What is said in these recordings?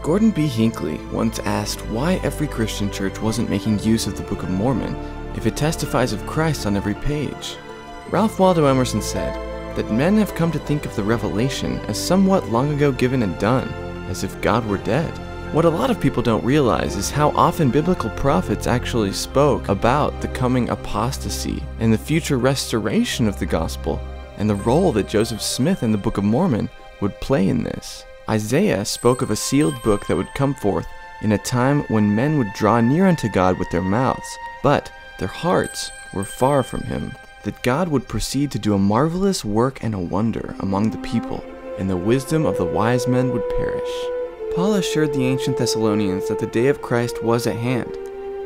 Gordon B. Hinckley once asked why every Christian church wasn't making use of the Book of Mormon if it testifies of Christ on every page. Ralph Waldo Emerson said that men have come to think of the revelation as somewhat long ago given and done, as if God were dead. What a lot of people don't realize is how often biblical prophets actually spoke about the coming apostasy and the future restoration of the gospel, and the role that Joseph Smith in the Book of Mormon would play in this. Isaiah spoke of a sealed book that would come forth in a time when men would draw near unto God with their mouths, but their hearts were far from him, that God would proceed to do a marvelous work and a wonder among the people, and the wisdom of the wise men would perish. Paul assured the ancient Thessalonians that the day of Christ was at hand,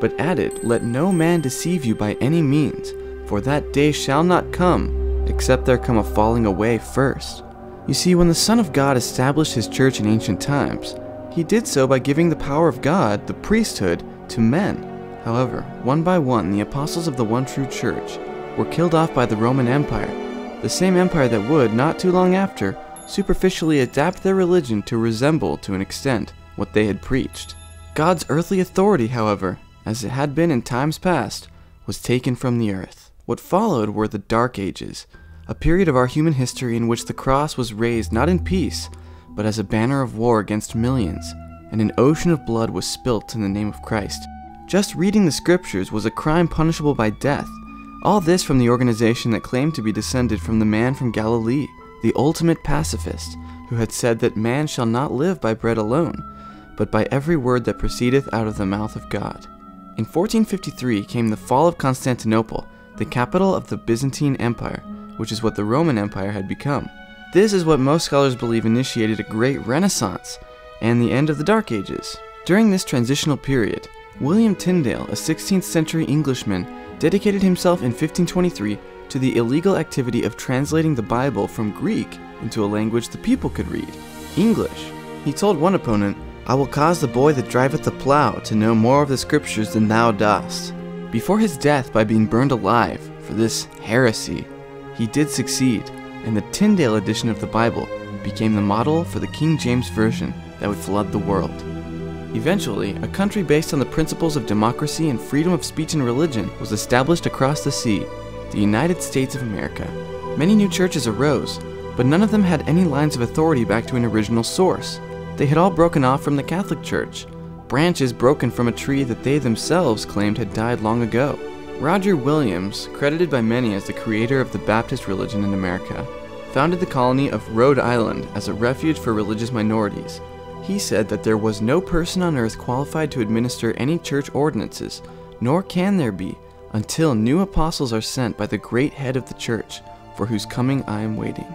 but added, "Let no man deceive you by any means, for that day shall not come, except there come a falling away first." You see, when the Son of God established his church in ancient times, he did so by giving the power of God, the priesthood, to men. However, one by one, the apostles of the one true church were killed off by the Roman Empire, the same empire that would, not too long after, superficially adapt their religion to resemble, to an extent, what they had preached. God's earthly authority, however, as it had been in times past, was taken from the earth. What followed were the Dark Ages, a period of our human history in which the cross was raised not in peace, but as a banner of war against millions, and an ocean of blood was spilt in the name of Christ. Just reading the scriptures was a crime punishable by death. All this from the organization that claimed to be descended from the man from Galilee, the ultimate pacifist, who had said that man shall not live by bread alone, but by every word that proceedeth out of the mouth of God. In 1453 came the fall of Constantinople, the capital of the Byzantine Empire, which is what the Roman Empire had become. This is what most scholars believe initiated a great renaissance and the end of the Dark Ages. During this transitional period, William Tyndale, a 16th century Englishman, dedicated himself in 1523 to the illegal activity of translating the Bible from Greek into a language the people could read, English. He told one opponent, "I will cause the boy that driveth the plow to know more of the scriptures than thou dost." Before his death by being burned alive for this heresy, he did succeed, and the Tyndale edition of the Bible became the model for the King James Version that would flood the world. Eventually, a country based on the principles of democracy and freedom of speech and religion was established across the sea, the United States of America. Many new churches arose, but none of them had any lines of authority back to an original source. They had all broken off from the Catholic Church, branches broken from a tree that they themselves claimed had died long ago. Roger Williams, credited by many as the creator of the Baptist religion in America, founded the colony of Rhode Island as a refuge for religious minorities. He said that there was no person on earth qualified to administer any church ordinances, nor can there be, until new apostles are sent by the great head of the church, for whose coming I am waiting.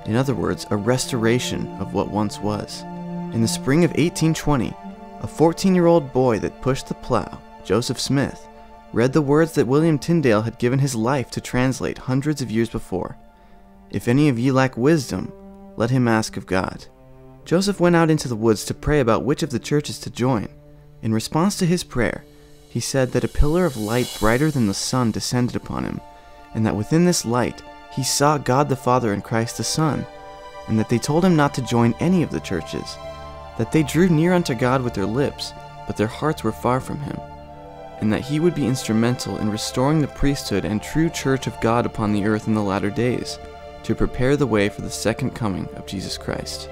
In other words, a restoration of what once was. In the spring of 1820, a 14-year-old boy that pushed the plow, Joseph Smith, read the words that William Tyndale had given his life to translate hundreds of years before. "If any of ye lack wisdom, let him ask of God." Joseph went out into the woods to pray about which of the churches to join. In response to his prayer, he said that a pillar of light brighter than the sun descended upon him, and that within this light he saw God the Father and Christ the Son, and that they told him not to join any of the churches, that they drew near unto God with their lips, but their hearts were far from him, and that he would be instrumental in restoring the priesthood and true church of God upon the earth in the latter days, to prepare the way for the second coming of Jesus Christ.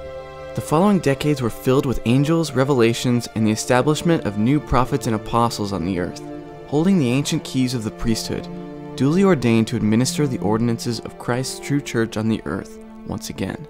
The following decades were filled with angels, revelations, and the establishment of new prophets and apostles on the earth, holding the ancient keys of the priesthood, duly ordained to administer the ordinances of Christ's true church on the earth once again.